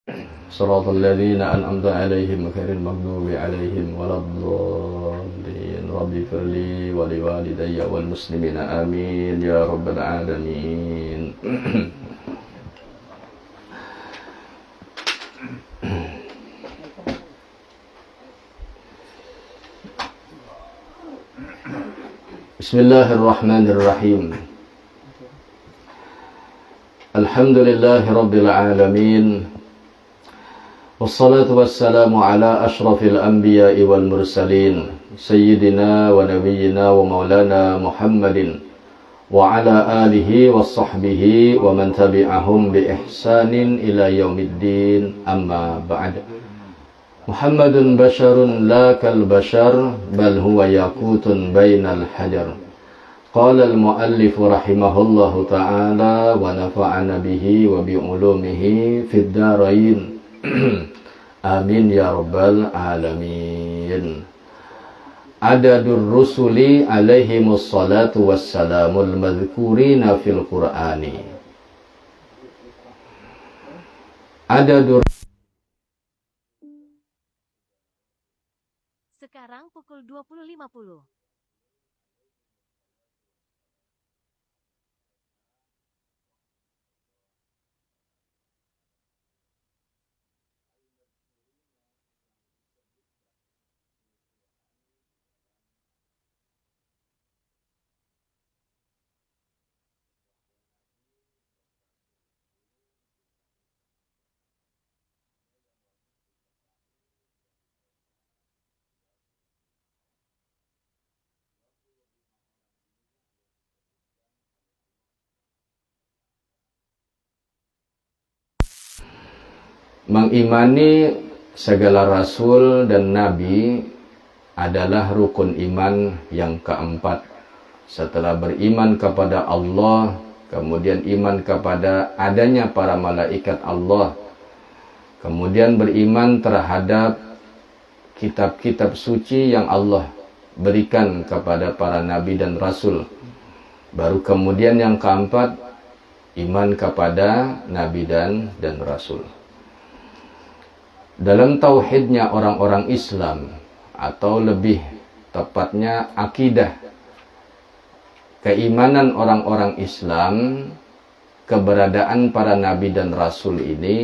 صراط الذين أنعمت عليهم غير المغضوب عليهم ولا الضالين رب اغفر لي ولوالدي والمسلمين آمين يا رب العالمين. Bismillahirrahmanirrahim. Alhamdulillahi rabbil alamin. Wassalatu wassalamu ala ashrafil anbiya'i wal mursalin sayyidina wa nabiyyina wa maulana Muhammadin wa ala alihi wa sahbihi wa man tabi'ahum bi ihsanin ila yaumiddin, amma ba'd. Muhammadun basharun la kal bashar bal huwa yakutun bainal hajar. Qala al-muallif rahimahullahu ta'ala wa nafa'ana bihi wa bi ulumihi fid darain. Amin ya rabbal alamin. Adadur rusuli alaihimus salatu wassalamul madhkurina fil qur'ani. Sekarang pukul 20.50. Mengimani segala rasul dan nabi adalah rukun iman yang keempat. Setelah beriman kepada Allah, kemudian iman kepada adanya para malaikat Allah, kemudian beriman terhadap kitab-kitab suci yang Allah berikan kepada para nabi dan rasul. Baru kemudian yang keempat, iman kepada nabi dan rasul. Dalam tauhidnya orang-orang Islam, atau lebih tepatnya akidah, keimanan orang-orang Islam, keberadaan para nabi dan rasul ini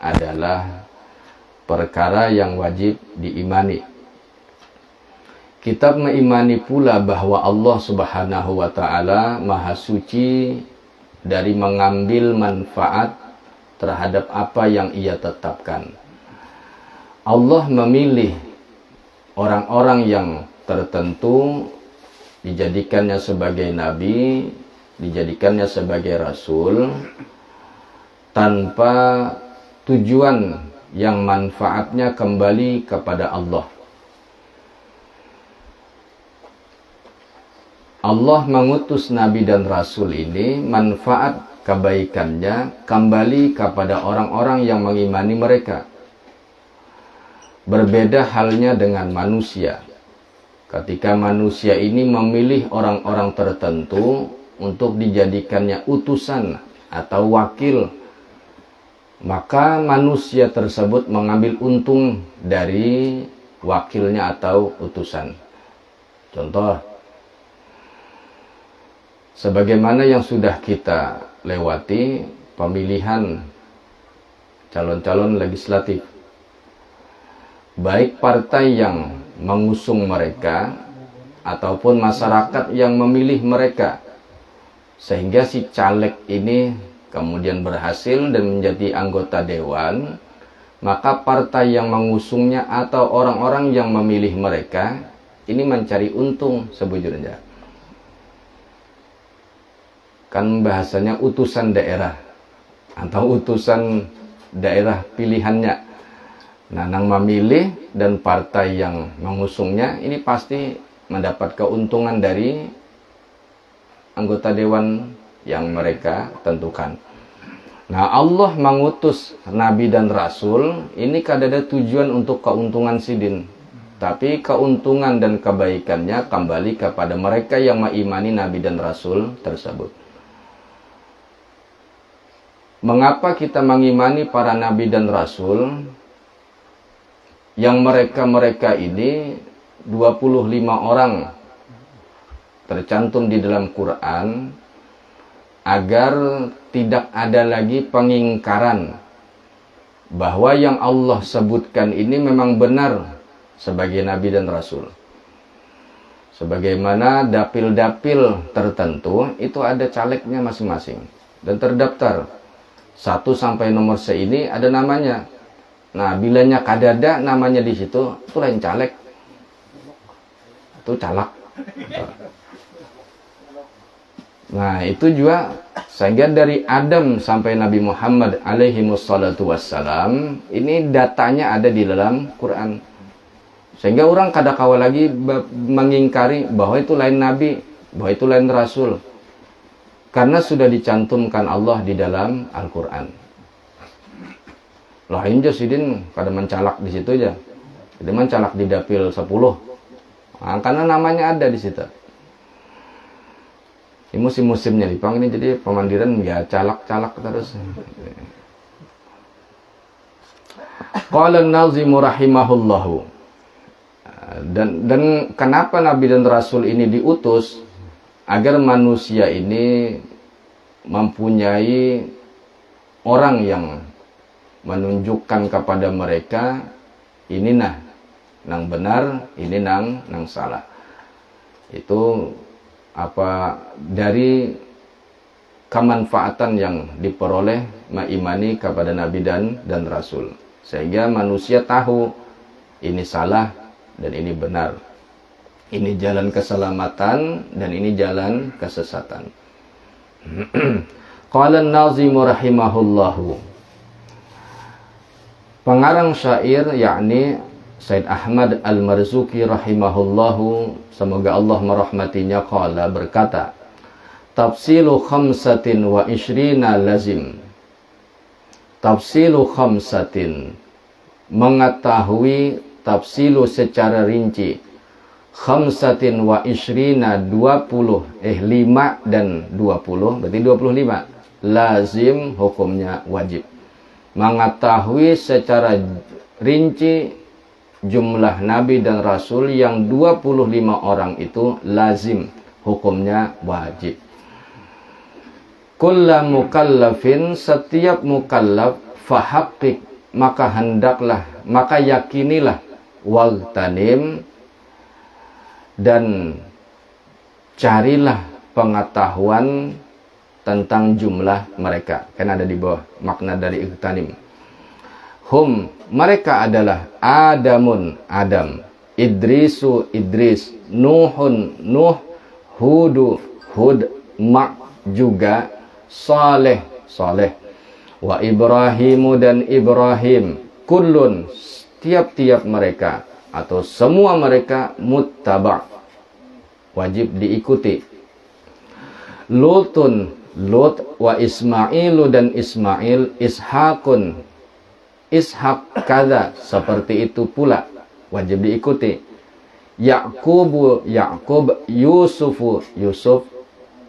adalah perkara yang wajib diimani. Kitab mengimani pula bahwa Allah Subhanahu wa ta'ala maha suci dari mengambil manfaat terhadap apa yang ia tetapkan. Allah memilih orang-orang yang tertentu, dijadikannya sebagai nabi, dijadikannya sebagai rasul, tanpa tujuan yang manfaatnya kembali kepada Allah. Allah mengutus nabi dan rasul ini, manfaat kebaikannya kembali kepada orang-orang yang mengimani mereka. Berbeda halnya dengan manusia. Ketika manusia ini memilih orang-orang tertentu untuk dijadikannya utusan atau wakil, maka manusia tersebut mengambil untung dari wakilnya atau utusan. Contoh, sebagaimana yang sudah kita lewati pemilihan calon-calon legislatif, baik partai yang mengusung mereka ataupun masyarakat yang memilih mereka, sehingga si caleg ini kemudian berhasil dan menjadi anggota dewan, maka partai yang mengusungnya atau orang-orang yang memilih mereka ini mencari untung sebujurnya. Kan bahasanya utusan daerah atau utusan daerah pilihannya. Nah, yang memilih dan partai yang mengusungnya ini pasti mendapat keuntungan dari anggota dewan yang mereka tentukan. Nah, Allah mengutus nabi dan rasul ini kadada tujuan untuk keuntungan sidin, tapi keuntungan dan kebaikannya kembali kepada mereka yang mengimani nabi dan rasul tersebut. Mengapa kita mengimani para nabi dan rasul yang mereka ini 25 orang tercantum di dalam Quran, agar tidak ada lagi pengingkaran bahwa yang Allah sebutkan ini memang benar sebagai nabi dan rasul. Sebagaimana dapil-dapil tertentu itu ada calegnya masing-masing dan terdaftar 1 sampai nomor ini ada namanya. Nah, bilanya kadada namanya di situ, itu lain caleg, itu calak. Nah, itu juga sehingga dari Adam sampai Nabi Muhammad alaihi wassalatu wassalam, ini datanya ada di dalam Quran. Sehingga orang kadakawa lagi mengingkari bahwa itu lain nabi, bahwa itu lain rasul. Karena sudah dicantumkan Allah di dalam Al-Quran. Lain aja sidin kada mencalak di situ aja. Jadi mencalak di dapil 10. Nah, karena namanya ada di situ. Ini musim-musimnya Lipang ini, jadi pemandiran ya calak-calak terus. Qala an-Nazimu rahimahullahu. Dan kenapa Nabi dan Rasul ini diutus? Agar manusia ini mempunyai orang yang menunjukkan kepada mereka ini nang benar, ini nang salah. Itu apa dari kemanfaatan yang diperoleh mengimani kepada Nabi dan Rasul, sehingga manusia tahu ini salah dan ini benar, ini jalan keselamatan dan ini jalan kesesatan. Qala an-Nazimu rahimahullahu. Pengarang syair yakni Said Ahmad Al-Marzuki rahimahullahu, semoga Allah merahmatinya, qala berkata, tafsilu khamsatin wa ishrina lazim. Tafsilu khamsatin, mengetahui tafsilu secara rinci, khamsatin wa ishrina 5 dan 20, berarti 25. Lazim hukumnya wajib. Mengetahui secara rinci jumlah nabi dan rasul yang 25 orang itu lazim, hukumnya wajib. Kulla mukallafin, setiap mukallaf, fahaqqiq, maka hendaklah, maka yakinilah, wagtanim, dan carilah pengetahuan tentang jumlah mereka. Kan ada di bawah makna dari igtanim. Hum, mereka adalah Adamun, Adam, Idrisu, Idris, Nuhun, Nuh, Hudu, Hud, Mak, juga Saleh, Saleh, wa Ibrahimu, dan Ibrahim, kullun, tiap-tiap mereka atau semua mereka, muttaba', wajib diikuti. Lutun, Lut, wa Ismailu, dan Ismail, Ishakun, Ishak kada, seperti itu pula, wajib diikuti. Yaqubu, Yaqub, Yusufu, Yusuf,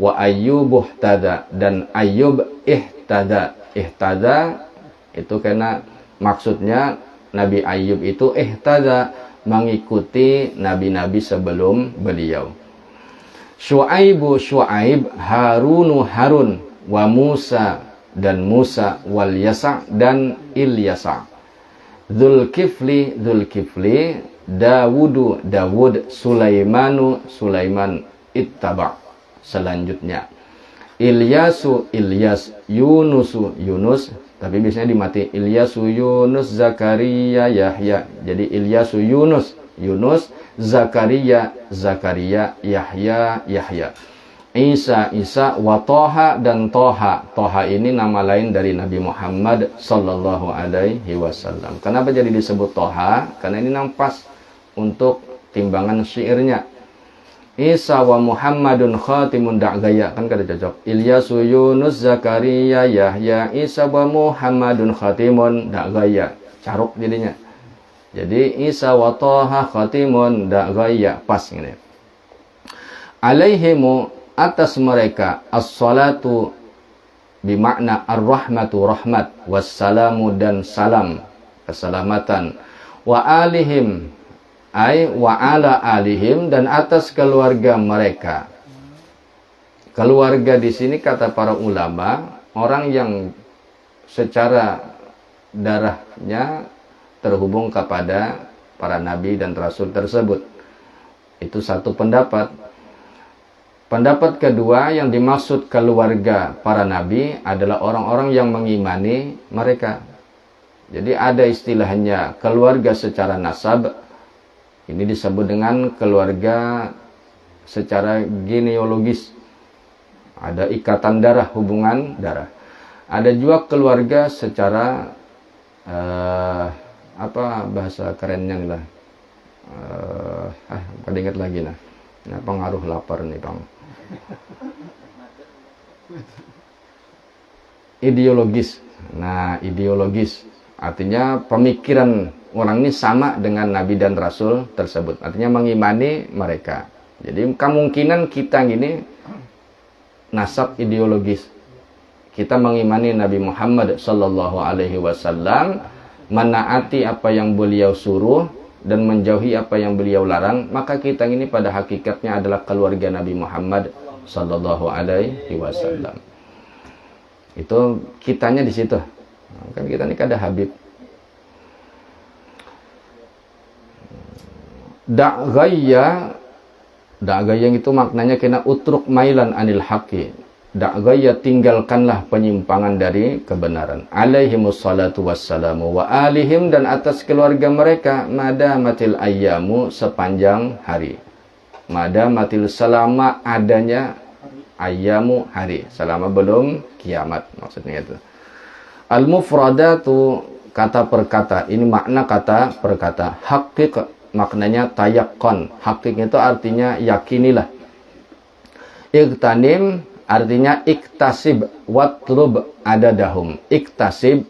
wa Ayyubu ihtada, dan Ayyub ihtada. Ihtada itu karena maksudnya Nabi Ayyub itu ihtada, mengikuti nabi-nabi sebelum beliau. Syu'aibu, Syu'aib, Harunu, Harun, wa Musa, dan Musa, wal Yasa', dan Ilyasa'. Dzulkifli, Dzulkifli, Dawudu, Dawud, Sulaimanu, Sulaiman, ittaba', selanjutnya. Ilyasu, Ilyas, Yunusu, Yunus, tapi biasanya dimati. Ilyasu, Yunus, Zakaria, Yahya. Jadi Ilyasu, Yunus, Yunus, Zakaria, Zakaria, Yahya, Yahya. Isa, Isa, wa Toha, dan Toha. Toha ini nama lain dari Nabi Muhammad sallallahu alaihi wasallam. Kenapa jadi disebut Toha? Karena ini nampas untuk timbangan syairnya. Isa wa Muhammadun khatimun da'gaya, kan kada cocok. Ilyasu, Yunus, Zakaria, Yahya, Isa wa Muhammadun khatimun da'gaya. Caruk jadinya. Jadi Isa wa Toha khatimun da'gaya, pas ini. Alaihimu, atas mereka, as-salatu, Bimakna ar-rahmatu rahmat, wassalamu dan salam, keselamatan. Wa alihim ay wa ala alihim, dan atas keluarga mereka. Keluarga di sini kata para ulama, orang yang secara darahnya terhubung kepada para nabi dan rasul tersebut. Itu satu pendapat. Pendapat kedua, yang dimaksud keluarga para nabi adalah orang-orang yang mengimani mereka. Jadi ada istilahnya keluarga secara nasab. Ini disebut dengan keluarga secara genealogis. Ada ikatan darah, hubungan darah. Ada juga keluarga secara apa bahasa kerennya lah. Pada ingat lagi nah. Nah, pengaruh lapar nih, Bang. Ideologis. Nah, ideologis artinya pemikiran orang ini sama dengan nabi dan rasul tersebut. Artinya mengimani mereka. Jadi kemungkinan kita gini nasab ideologis. Kita mengimani Nabi Muhammad sallallahu alaihi wasallam, menaati apa yang beliau suruh dan menjauhi apa yang beliau larang, maka kita ini pada hakikatnya adalah keluarga Nabi Muhammad sallallahu alaihi wasallam. Itu kitanya di situ. Kan kita ini kada Habib. Da'gaya itu maknanya kena utruk mailan anil haqqi. Da'gaya tinggalkanlah penyimpangan dari kebenaran. Alaihimus salatu wassalamu wa alihim, dan atas keluarga mereka madamatil ayyamu, sepanjang hari. Madamatil, selama adanya ayyamu, hari, selama belum kiamat, maksudnya itu. Al-mufradatu, kata perkata, ini makna kata perkata. Haqiq maknanya tayakkon. Haqiq itu artinya yakinilah. Iqtanim artinya iktasib, watlub adadahum. Iktasib,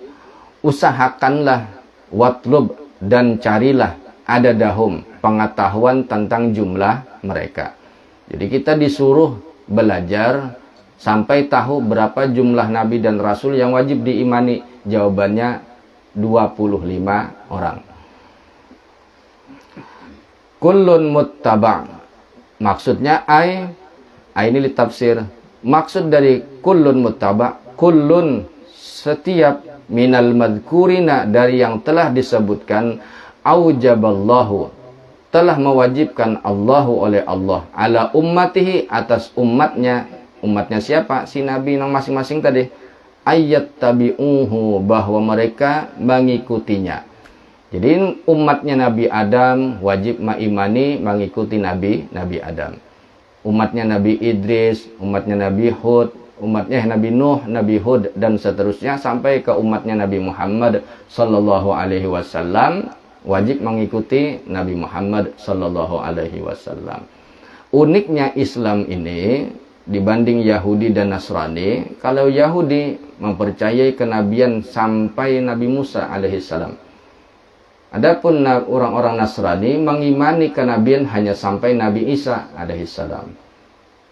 usahakanlah, watlub, dan carilah, adadahum, pengetahuan tentang jumlah mereka. Jadi kita disuruh belajar sampai tahu berapa jumlah nabi dan rasul yang wajib diimani. Jawabannya 25 orang. Kullun muttaba', maksudnya ini ditafsir. Maksud dari kullun muttaba', kullun, setiap, minal madhkurina, dari yang telah disebutkan, aujaballahu, telah mewajibkan Allahu oleh Allah, ala ummatihi, atas umatnya. Umatnya siapa? Si nabi yang masing-masing tadi. Ayat tabi'uhu, bahwa mereka mengikutinya. Jadi umatnya Nabi Adam wajib mengimani, mengikuti Nabi Adam. Umatnya Nabi Idris, umatnya Nabi Hud, umatnya Nabi Nuh, Nabi Hud, dan seterusnya sampai ke umatnya Nabi Muhammad sallallahu alaihi wasallam wajib mengikuti Nabi Muhammad sallallahu alaihi wasallam. Uniknya Islam ini dibanding Yahudi dan Nasrani, kalau Yahudi mempercayai kenabian sampai Nabi Musa alaihissalam. Adapun orang-orang Nasrani mengimani kenabian hanya sampai Nabi Isa alaihissalam.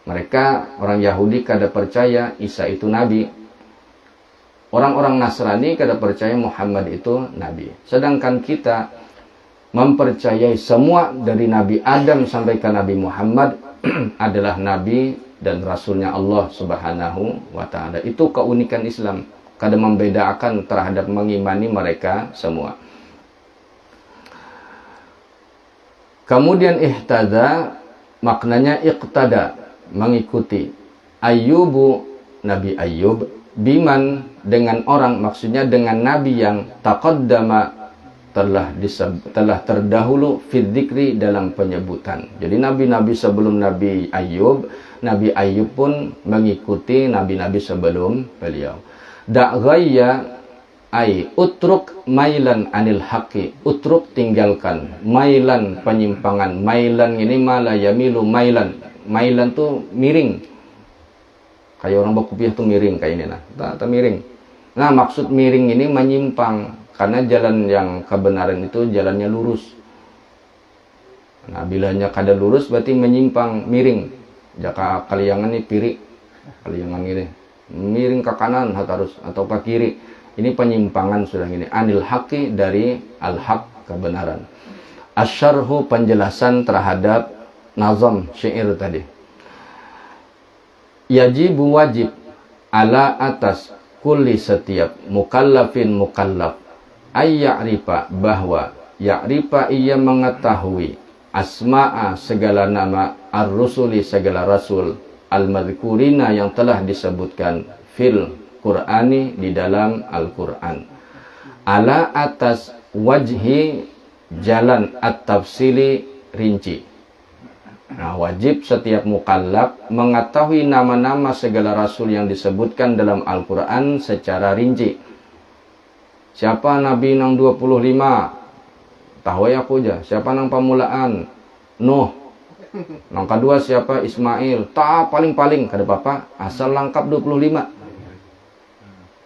Mereka orang Yahudi kada percaya Isa itu nabi. Orang-orang Nasrani kada percaya Muhammad itu nabi. Sedangkan kita mempercayai semua dari Nabi Adam sampai ke Nabi Muhammad adalah nabi dan rasulnya Allah Subhanahu wa taala. Itu keunikan Islam, kada membedakan terhadap mengimani mereka semua. Kemudian ihtada maknanya iqtada, mengikuti. Ayyubu, Nabi Ayyub, biman, dengan orang, maksudnya dengan nabi yang taqaddama, telah terdahulu, fid dzikri, dalam penyebutan. Jadi nabi-nabi sebelum Nabi Ayyub pun mengikuti nabi-nabi sebelum beliau. Da'ghaya utruk mailan anil haqqi, utruk tinggalkan, mailan penyimpangan. Mailan ini mala yamilu mailan. Mailan tuh miring. Kayak orang berkupiah tuh miring kayak ini nah. Tak miring. Nah, maksud miring ini menyimpang, karena jalan yang kebenaran itu jalannya lurus. Nah, bilanya kada lurus berarti menyimpang, miring. Jaka kaliangan ini pirik. Kaliangan ini. miring ke kanan harus atau ke kiri. Ini penyimpangan sudah ini. Anil haqi, dari al-haq, kebenaran. Asyarhu, penjelasan terhadap nazam syair tadi. Yajibu, wajib, ala, atas, kulli, setiap, mukallafin, mukallaf, ayya'rifa, bahwa, ya'rifa, ia mengetahui, asma'a, segala nama, ar-rusuli, segala rasul, al-madhkurina, yang telah disebutkan, fil Qur'ani, di dalam Al-Quran, ala, atas, wajhi, jalan, at-tafsili, rinci. Nah, wajib setiap mukallaf mengetahui nama-nama segala rasul yang disebutkan dalam Al-Quran secara rinci. Siapa Nabi nang 25? Tahu ya aku aja. Siapa nang pamulaan? Nuh. Nang kedua siapa? Ismail. Paling-paling kada apa-apa, asal lengkap 25.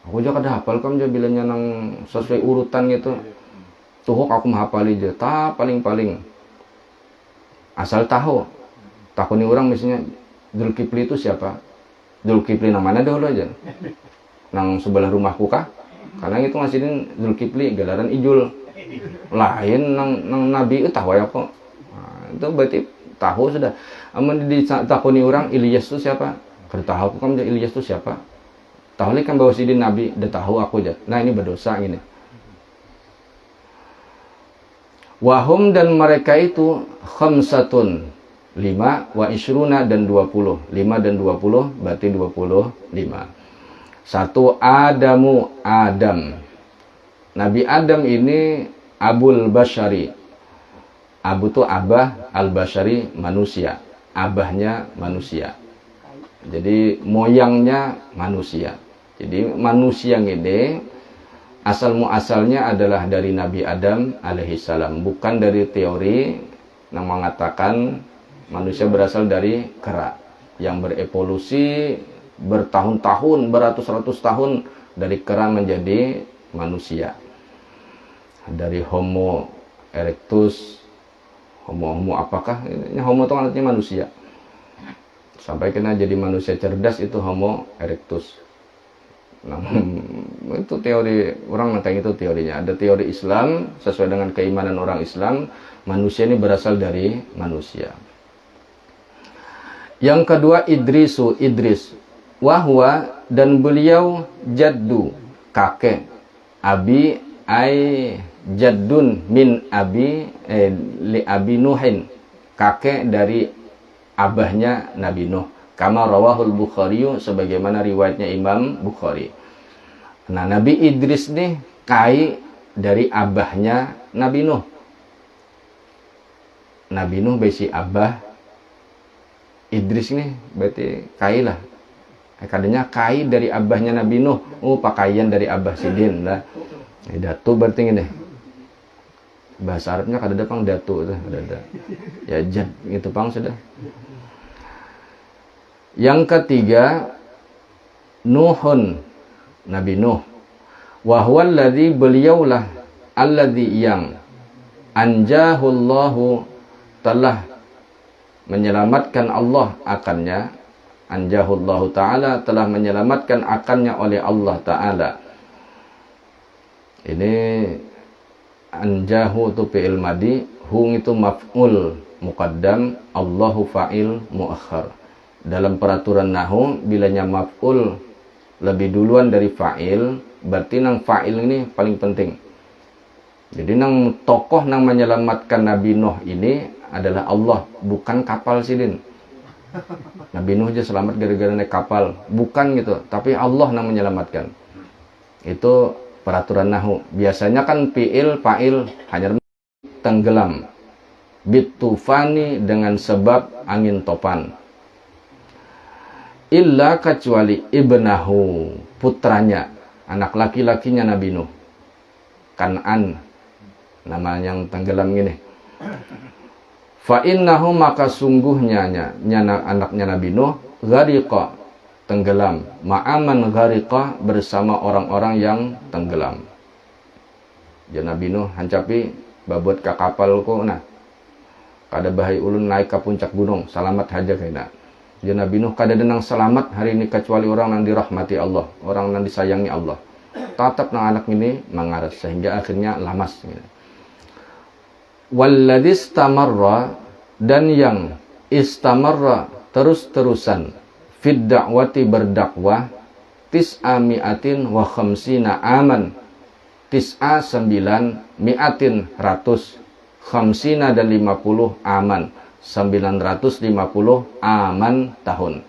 Aku aja kada hafal kan, aja bilangnya nang sesuai urutan gitu. Tuh aku menghafal aja. Paling-paling. Asal tahu. Takuni orang misalnya Zulkifli itu siapa? Zulkifli namanya dahulu aja. Nang sebelah rumahku kah? Karena itu ngasihin Zulkifli galaran Ijul. Lain nang Nabi itu tahu ya kok. Nah, itu berarti tahu sudah. Amun ditakuni orang Ilyas itu siapa? Kada tahu kan Ilyas itu siapa? Tahu kan bahwa sidin Nabi, udah tahu aku aja. Nah, ini berdosa gini. Wahum, dan mereka itu khamsatun, 5, wa isruna, dan 20. 5 dan 20 berarti 25. Satu, Adamu, Adam. Nabi Adam ini Abul Bashari. Abu itu abah, al-Bashari, manusia. Abahnya manusia. Jadi moyangnya manusia. Jadi manusia ini asal muasalnya adalah dari Nabi Adam alaihissalam, bukan dari teori yang mengatakan manusia berasal dari kera yang berevolusi bertahun-tahun, beratus-ratus tahun dari kera menjadi manusia. Dari Homo erectus, Homo apakah? Ini Homo itu artinya manusia. Sampai kena jadi manusia cerdas itu Homo erectus. Nah, itu teori orang nanti itu teorinya. Ada teori Islam sesuai dengan keimanan orang Islam, manusia ini berasal dari manusia. Yang kedua Idris, wahwa, dan beliau jaddu, kakek, abi jaddun min abi li abi Nuhin, kakek dari abahnya Nabi Nuh. Kama rawahul Bukhari, sebagaimana riwayatnya Imam Bukhari. Nah, Nabi Idris nih kai dari abahnya Nabi Nuh. Nabi Nuh besi abah, Idris nih berarti kai lah. Kadanya kai dari abahnya Nabi Nuh. Oh, pakaian dari abah sidin lah. Datu berarti ini. Bahasa Arabnya kada pang datu itu, ada. Ya jad gitu pang sudah. Yang ketiga Nuhun, Nabi Nuh. Wa huwal ladzi, beliaulah alladzi yang anjahullahu, telah menyelamatkan Allah akannya. Anjahullahu ta'ala, telah menyelamatkan akannya oleh Allah ta'ala. Ini anjahu itu fi'il madi, hung itu maf'ul muqaddam, Allahu fa'il muakhar. Dalam peraturan nahu, bilanya maf'ul lebih duluan dari fa'il, berarti nang fa'il ini paling penting. Jadi nang tokoh nang menyelamatkan Nabi Nuh ini adalah Allah, bukan kapal sidin. Nabi Nuh aja selamat gara-gara naik kapal, bukan gitu, tapi Allah nang menyelamatkan. Itu peraturan nahu. Biasanya kan fi'il, fa'il hanya tenggelam. Bitufani, dengan sebab angin topan. Illa, kecuali ibnahu, putranya, anak laki-lakinya Nabi Nuh, Kan'an, nama yang tenggelam gini. Fa innahu, maka sungguhnya anaknya Nabi Nuh, ghariqa, tenggelam, ma'aman ghariqa, bersama orang-orang yang tenggelam. Ya Nabi Nuh hancapi babot ke kapal ko, nah kada bahai ulun naik ke puncak gunung, selamat haja kena. Jadi Nabi Nuh kada denang selamat hari ini kecuali orang yang dirahmati Allah, orang yang disayangi Allah. Tatap nang anak ini mangarat sehingga akhirnya lamas. Walladzi istamarra, dan yang istamarra terus-terusan fid da'wati berdakwah tis'a mi'atin wa khamsina aman, tis'a 9 mi'atin 100, khamsina dan 50 aman, 950 aman tahun.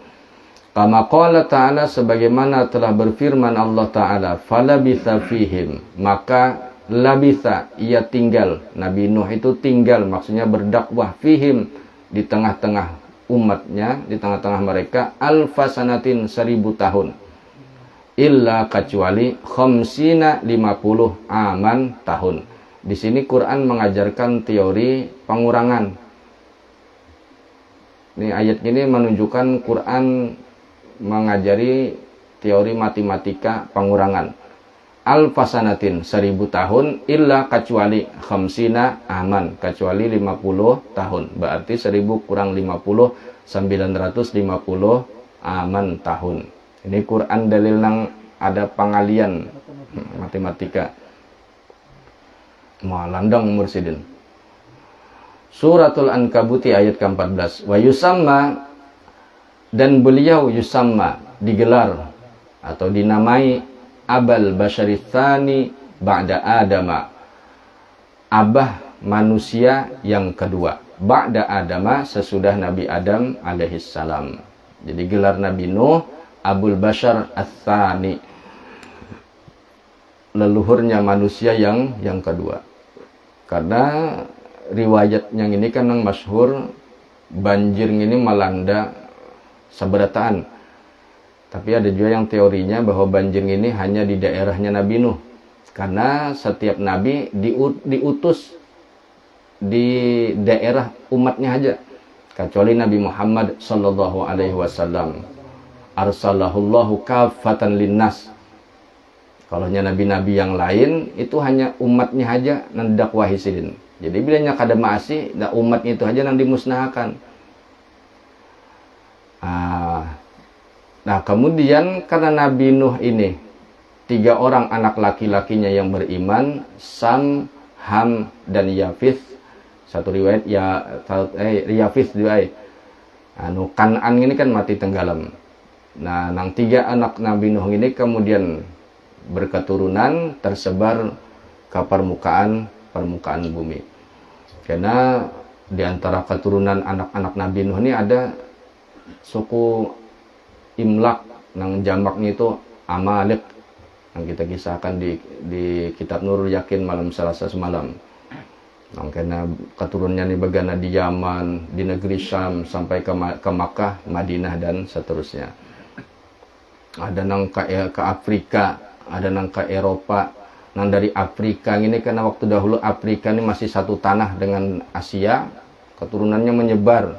Kama qala ta'ala, sebagaimana telah berfirman Allah Ta'ala, falabitha fihim, maka labitha, ia tinggal, Nabi Nuh itu tinggal, maksudnya berdakwah, fihim, di tengah-tengah umatnya, di tengah-tengah mereka, alfasanatin 1000 tahun, illa kecuali khamsina 50 aman tahun. Di sini Quran mengajarkan teori pengurangan. Ini ayat ini menunjukkan Quran mengajari teori matematika pengurangan. Alfasanatin 1000 tahun, illa kecuali khamsina aman, kecuali 50 tahun. Berarti 1000 kurang 50, 950 aman tahun. Ini Quran dalil nang ada pengalian matematika. Malandang mursidin. Suratul Ankabuti ayat ke-14. Wa yusamma, dan beliau yusamma digelar atau dinamai abal basyaritsani ba'da adama, abah manusia yang kedua, ba'da adama, sesudah Nabi Adam alaihissalam. Jadi gelar Nabi Nuh Abul Bashar Ats-Tsani, leluhurnya manusia yang kedua. Karena riwayat yang ini kan yang masyhur, banjir ini melanda seberataan. Tapi ada juga yang teorinya bahwa banjir ini hanya di daerahnya Nabi Nuh. Karena setiap nabi diutus di daerah umatnya aja. Kecuali Nabi Muhammad sallallahu alaihi wasallam. Arsalahullahu kafatan linnas. Kalau nabi-nabi yang lain itu hanya umatnya aja yang dakwahi sidin. Jadi bilanya kada maasi, dah umatnya itu aja yang dimusnahkan. Nah kemudian karena Nabi Nuh ini 3 orang anak laki-lakinya yang beriman, Sam, Ham, dan Yafith. Satu riwayat Yafith juga. Kan'an ini kan mati tenggelam. Nah, nang 3 anak Nabi Nuh ini kemudian berketurunan tersebar ke permukaan bumi. Karena di antara keturunan anak-anak Nabi Nuh ini ada suku Imlak, nang jamaknya itu Amalek, yang kita kisahkan di kitab Nurul Yakin malam Selasa semalam. Nah, karena keturunannya ini bagana di Yaman, di negeri Syam, sampai ke Makkah, Madinah, dan seterusnya. Ada nang ke Afrika, ada nang ke Eropa. Nang dari Afrika ini, karena waktu dahulu Afrika ini masih satu tanah dengan Asia, keturunannya menyebar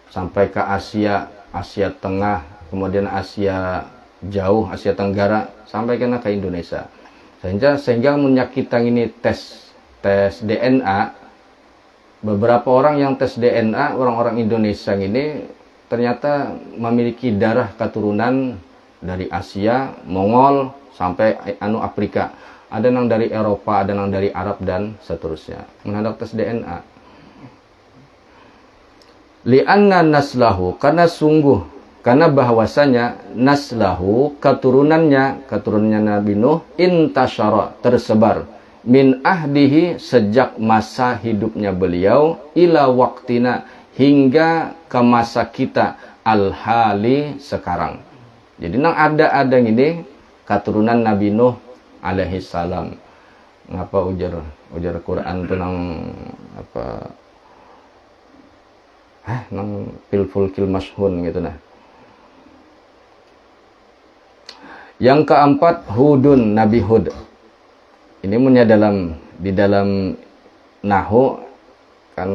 sampai ke Asia Tengah, kemudian Asia Jauh, Asia Tenggara, sampai kena ke Indonesia. Sehingga menyakitang ini tes DNA, beberapa orang yang tes DNA, orang-orang Indonesia ini ternyata memiliki darah keturunan dari Asia, Mongol, sampai Afrika. Ada yang dari Eropa, ada yang dari Arab, dan seterusnya. Menghadap tes DNA. Li'anna naslahu, karena bahwasanya naslahu, keturunannya Nabi Nuh, intasyara, tersebar, min ahdihi, sejak masa hidupnya beliau, ila waktina, hingga ke masa kita, al-hali, sekarang. Jadi nang ada ini keturunan Nabi Nuh alaihi salam. Ngapa ujar Quran itu nang apa? Nang filfulkil mashhun gitu nah. Yang keempat, Hudun, Nabi Hud. Ini punya di dalam Nahu kan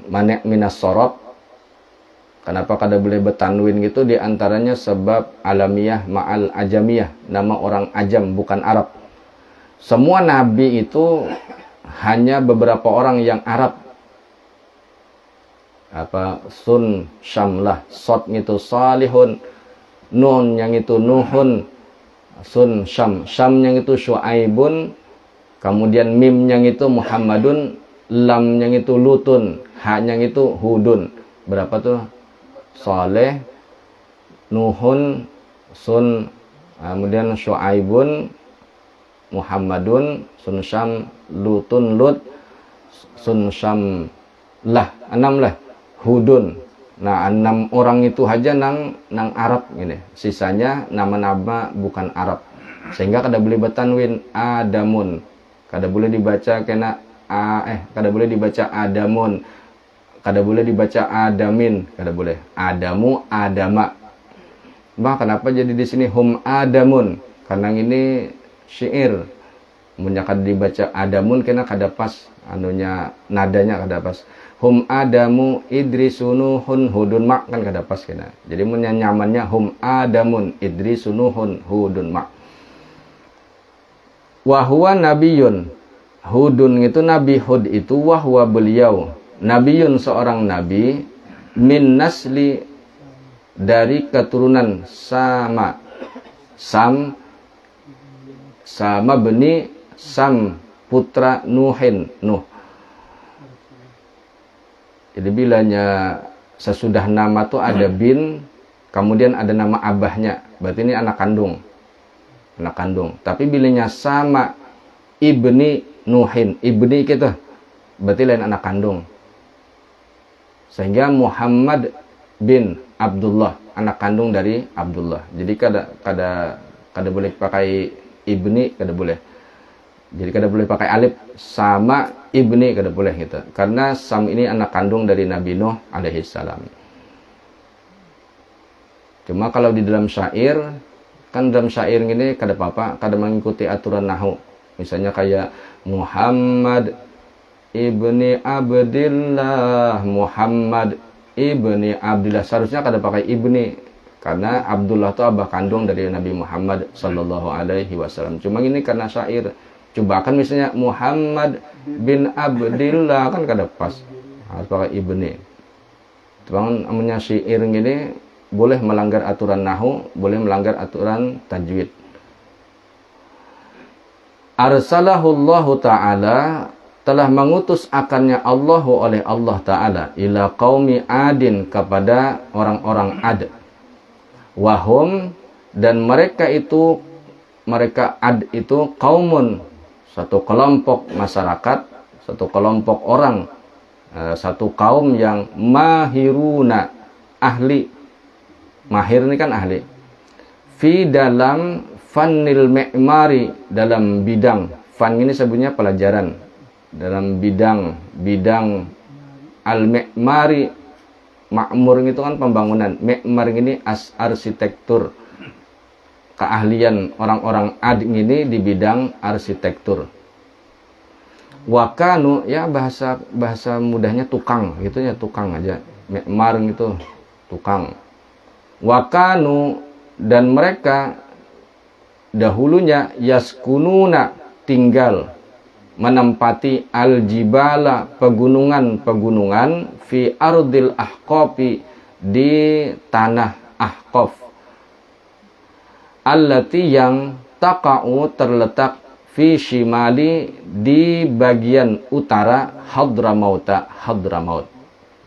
manik minas sorob. Kenapa kada boleh bertanwin gitu? Di antaranya sebab alamiah ma'al ajamiyah, nama orang ajam bukan Arab. Semua nabi itu hanya beberapa orang yang Arab. sun syamlah, sod itu salihun, nun yang itu nuhun, sun syam, syam yang itu syuaibun, kemudian mim yang itu muhammadun, lam yang itu lutun, ha yang itu hudun. Berapa tuh? Saleh, nuhun, sun, kemudian syuaibun, muhammadun, sun syam, lutun, lut, sun syam lah, 6 lah, hudun. Nah, 6 orang itu aja nang Arab gini. Sisanya nama-nama bukan Arab. Sehingga kada boleh bertanwin Adamun. Kada boleh dibaca kena kada boleh dibaca Adamun. Kada boleh dibaca Adamin, kada boleh. Adamu, Adama. Bah, kenapa jadi di sini hum Adamun? Karena ini syair. Munya kada dibaca Adamun kena kada pas anunya, nadanya kada pas. Hum Adamu Idrisunuhun Hudun mak kan kada pas kena. Jadi munya nyamannya hum Adamun Idrisunuhun Hudun mak. Wahwa nabiyun. Hudun itu Nabi Hud itu, wahwa beliau nabiyun, seorang nabi, min nasli, dari keturunan sama beni Sam, putra Nuhin, Nuh. Jadi bilanya sesudah nama tuh ada bin, kemudian ada nama abahnya, berarti ini anak kandung. Anak kandung. Tapi bilanya sama ibni Nuhin, ibni gitu, berarti lain anak kandung. Sehingga Muhammad bin Abdullah, anak kandung dari Abdullah. Jadi kada boleh pakai ibni, kada boleh. Jadi kada boleh pakai alif, sama ibni kada boleh gitu. Karena Sam ini anak kandung dari Nabi Nuh alaihi salam. Cuma kalau di dalam syair, kan dalam syair ini kada apa-apa, kada mengikuti aturan nahwu. Misalnya kayak Muhammad ibni Abdillah, Muhammad ibni Abdillah, seharusnya kada pakai ibni. Karena Abdullah itu abah kandung dari Nabi Muhammad sallallahu alaihi wasallam. Cuma ini karena syair. Coba kan misalnya Muhammad bin Abdillah, kan kada pas, harus pakai ibni. Cuman namanya syair ini boleh melanggar aturan nahwu, boleh melanggar aturan tajwid. Arsalahullahu ta'ala, telah mengutus akannya Allahu oleh Allah Ta'ala ila qaumi Adin, kepada orang-orang Ad. Wahum, dan mereka Ad itu kaumun, satu kelompok masyarakat, satu kelompok orang, satu kaum yang mahiruna, ahli. Mahir ini kan ahli. Fi dalam fanil me'mari, dalam bidang. Fan ini sebenarnya pelajaran. Dalam bidang al-me'mari, makmur itu kan pembangunan. Me'mar ini arsitektur. Keahlian orang-orang Ad ini di bidang arsitektur. Wakanu, ya bahasa mudahnya tukang, gitu ya, tukang aja. Me'mar itu tukang. Wakanu, dan mereka dahulunya yaskununa, tinggal, menempati aljibala, pegunungan-pegunungan, fi ardil ahqafi, di tanah Ahqaf, allati yang taqa'u, terletak, fi shimali, di bagian utara Hadramaut.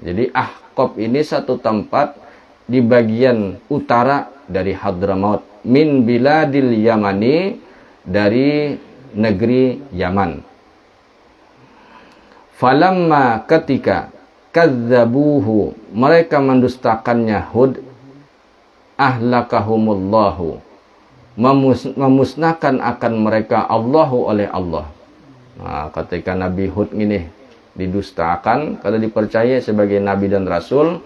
Jadi Ahqaf ini satu tempat di bagian utara dari Hadramaut, min biladil Yamani, dari negeri Yaman. Falamma, ketika, kadzabuhu, mereka mendustakannya Hud, ahlakahumullahu, memusnahkan akan mereka Allahu oleh Allah. Nah, ketika Nabi Hud ini didustakan, kalau dipercaya sebagai nabi dan rasul,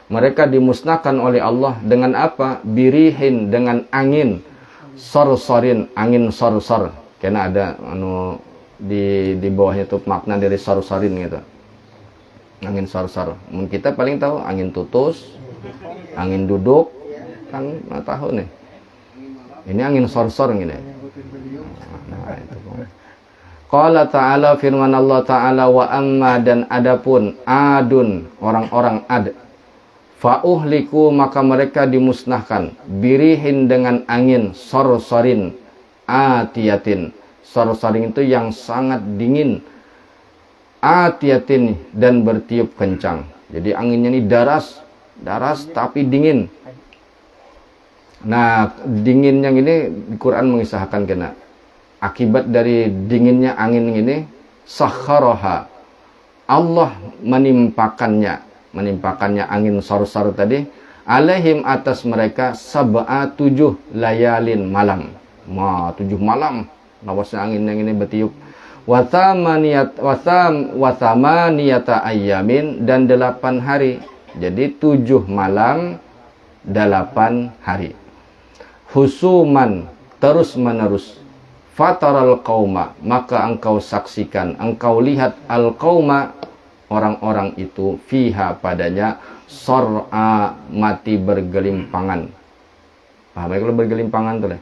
mereka dimusnahkan oleh Allah dengan apa? Birihin, dengan angin sorsorin, angin sorsor. Karena ada di bawahnya itu makna dari sorsorin gitu. Angin sorsor. Kita paling tahu angin tutus, angin duduk, kan nggak tahu nih. Ini angin sorsor gini. Nah, itu. Qala ta'ala, firman Allah ta'ala, wa amma, dan adapun adun, orang-orang ad, fa'uhliku, maka mereka dimusnahkan, birihin, dengan angin, sorsorin, atiyatin. Sorsorin itu yang sangat dingin, atiyatin, dan bertiup kencang. Jadi anginnya ini daras tapi dingin. Nah, dingin yang ini Quran mengisahkan kena akibat dari dinginnya angin ini, sakharaha, Allah menimpakannya angin sor-sor tadi, alaihim, atas mereka, 7 layalin, malam. 7 malam nawasnya angin yang ini bertiup. Wathamaniyata ayyamin, dan 8 hari. Jadi 7 malam 8 hari. Husuman, terus menerus. Fataral qauma, maka engkau saksikan, engkau lihat al qauma, orang-orang itu, fiha, padanya, sor'a, mati bergelimpangan. Paham ya kalau bergelimpangan tuh deh?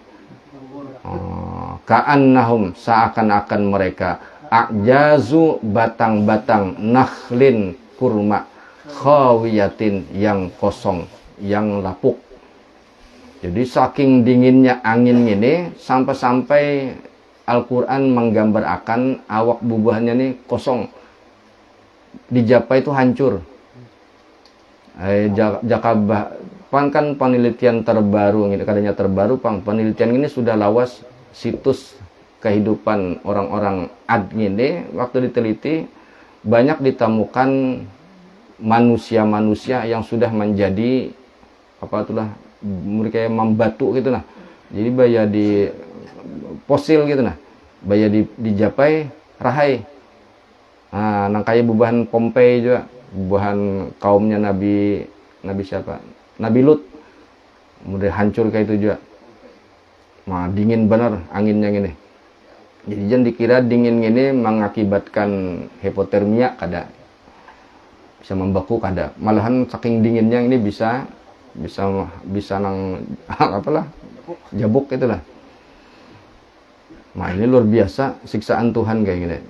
Ka'annahum, seakan-akan mereka, a'jazu, batang-batang, nakhlin, kurma, khawiyatin, yang kosong, yang lapuk. Jadi saking dinginnya angin ini, sampai-sampai Al-Quran menggambar awak bubuhannya ini kosong. Dijapa itu hancur. Kan penelitian terbaru, katanya terbaru, penelitian ini sudah lawas situs kehidupan orang-orang Ad ini. Waktu diteliti, banyak ditemukan manusia-manusia yang sudah menjadi mereka membatu gitu nah. Jadi baya di fosil gitu nah. Baya dijapai rahai. Nah, nang kaya bubahan Pompei juga, bubahan kaumnya Nabi siapa? Nabi Lut. Kemudian hancur kayak itu juga. Nah, dingin benar anginnya gini. Jadi jangan dikira dingin gini mengakibatkan hipotermia, kada. Bisa membeku kada. Malahan saking dinginnya ini bisa nang jabuk itulah. Nah, ini luar biasa siksaan Tuhan kayak gini.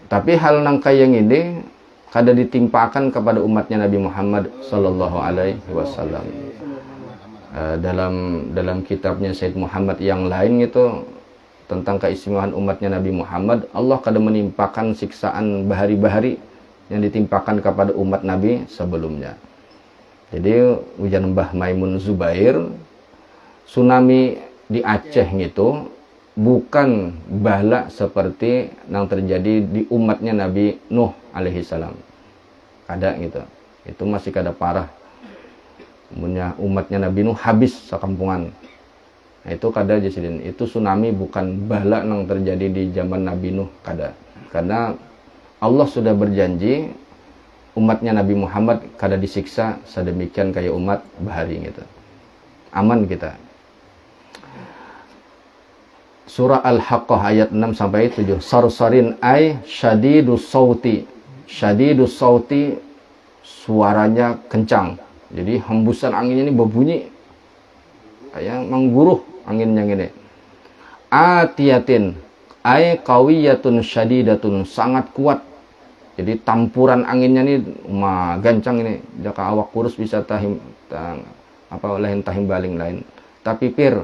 Tapi hal nang kayak ini kada ditimpakan kepada umatnya Nabi Muhammad sallallahu alaihi wasallam. Dalam kitabnya Said Muhammad yang lain itu tentang keistimewaan umatnya Nabi Muhammad, Allah kada menimpakan siksaan bahari-bahari yang ditimpakan kepada umat Nabi sebelumnya. Jadi hujan Mbah Maimun Zubair, tsunami di Aceh gitu, bukan bala seperti yang terjadi di umatnya Nabi Nuh alaihi salam. Kada gitu. Itu masih kada parah. Punya umatnya Nabi Nuh habis sekampungan. Nah, itu kada jasidin. Itu tsunami bukan bala yang terjadi di zaman Nabi Nuh, kada. Karena Allah sudah berjanji umatnya Nabi Muhammad kada disiksa sedemikian kayak umat bahari gitu. Aman kita. Surah Al-Haqqah ayat 6 sampai 7. Sarsarin ay syadidus sauti. Syadidus sauti, suaranya kencang. Jadi hembusan anginnya ini berbunyi kayak mengguruh anginnya gini. Atiyatin ay qawiyatun syadidatun, sangat kuat. Jadi tampuran anginnya ini gancang ini. Jaka awak kurus bisa tahim baling lain. Tapi pir.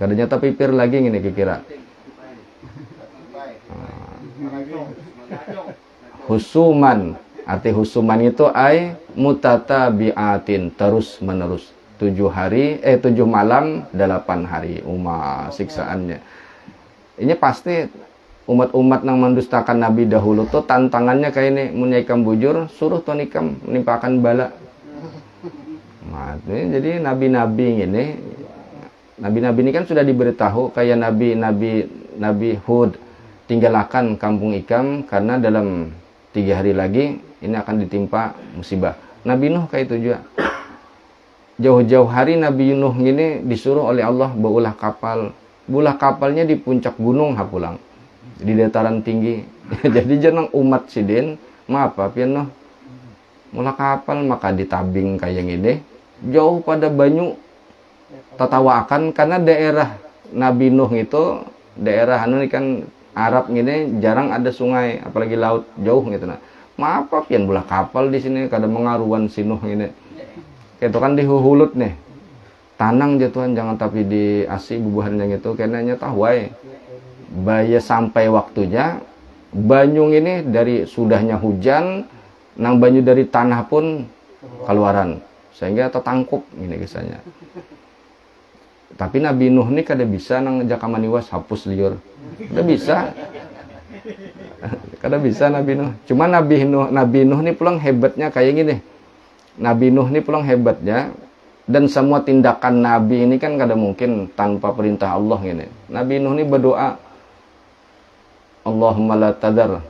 Kadanya tapi pir lagi ini kira. Husuman. Arti husuman itu ay mutatabiatin, terus menerus. 7 malam 8 hari. Siksaannya. Ini pasti umat-umat yang mendustakan Nabi dahulu tuh tantangannya kayak ini, menikam bujur, suruh tuh nikam, menimpakan bala. Nah, jadi nabi-nabi ini kan sudah diberitahu kayak Nabi Hud, tinggalkan kampung Ikam karena dalam 3 hari lagi ini akan ditimpa musibah. Nabi Nuh kayak itu juga. Jauh-jauh hari Nabi Nuh ini disuruh oleh Allah baulah kapal. Bulah kapalnya di puncak gunung hapulang. Di dataran tinggi. Jadi jenang umat sidin, maaf pian noh. Mula kapal maka ditabing kayak gini, jauh pada banyu. Tatawakan karena daerah Nabi Nuh itu daerah kan Arab gini jarang ada sungai, apalagi laut jauh gitu nah. Maaf pian bola kapal di sini kada mengaruan sinuh gini. Itu kan dihuhulut nih. Tanang jatuhan jangan tapi di asi bubuhan yang itu kenanya tahu wae. Baya sampai waktunya banyu ini dari sudahnya hujan nang banyu dari tanah pun keluaran sehingga tertangkup ini kisahnya. Tapi Nabi Nuh ini kada bisa nang jakamaniwas hapus liur. Kada bisa. Kada bisa Nabi Nuh. Cuma Nabi Nuh ini pulang hebatnya kayak gini. Nabi Nuh ini pulang hebatnya dan semua tindakan Nabi ini kan kada mungkin tanpa perintah Allah gini. Nabi Nuh ini berdoa, Allahumma la tadar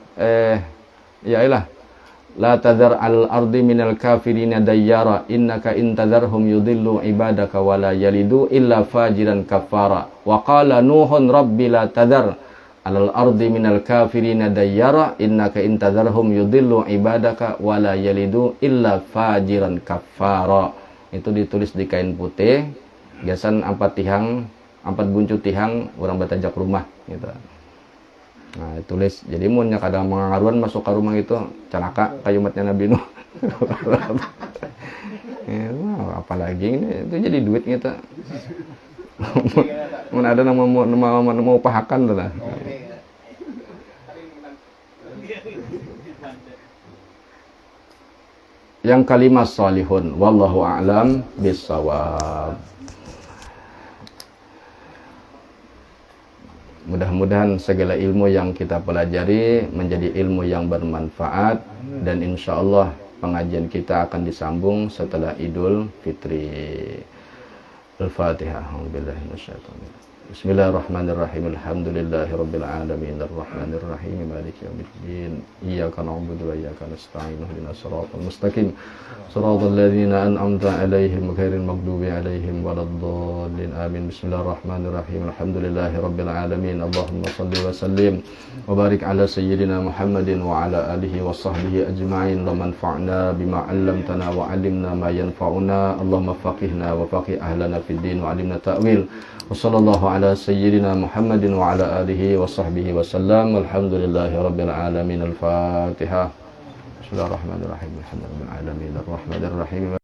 la tadar al ardi minal kafirina dayyara innaka intadarhum yudillu ibadaka wa la yalidu illa fajiran kafara wa qala nuhun rabbi la tadar al ardi minal kafirina dayyara innaka intadarhum yudillu ibadaka wa la yalidu illa fajiran kafara. Itu ditulis di kain putih biasan 4 buncut tihang orang batajak rumah gitu. Nah, tulis. Jadi munnya kadang mengaruan masuk ke rumah itu celaka kayu matnya Nabi Nuh. Ya, apalagi ini itu jadi duit gitu. Mun ada mau pahakan lah. Yang kalimat salihun wallahu a'lam bissawab. Mudah-mudahan segala ilmu yang kita pelajari menjadi ilmu yang bermanfaat dan insya Allah pengajian kita akan disambung setelah Idul Fitri. Al-Fatihah. Bismillahirrahmanirrahim. Alhamdulillahirabbil alamin arrahmanir rahim maliki yaumiddin. Iyyaka na'budu wa iyyaka nasta'in ihdinas siratal mustaqim. Shiratal ladzina an'amta 'alaihim ghairil maghdubi 'alaihim waladdallin. Amin. Bismillahirrahmanirrahim. Alhamdulillahirabbil alamin. Allahumma shalli wa sallim wa barik ala sayyidina Muhammadin wa ala alihi wa sahbihi ajma'in. Wa manfa'na bima 'allamtana wa 'allimna ma yanfa'una. Allahumma faqihna wa faqih ahlana fid din wa 'allimna ta'wil. Wa sallallahu ala sayyidina Muhammadin wa ala alihi wa sahbihi wa sallam. Alhamdulillahi rabbil alamin. Al-Fatihah. Bismillahirrahmanirrahim. Alhamdulillahi rabbil alamin. Arrahmanirrahim.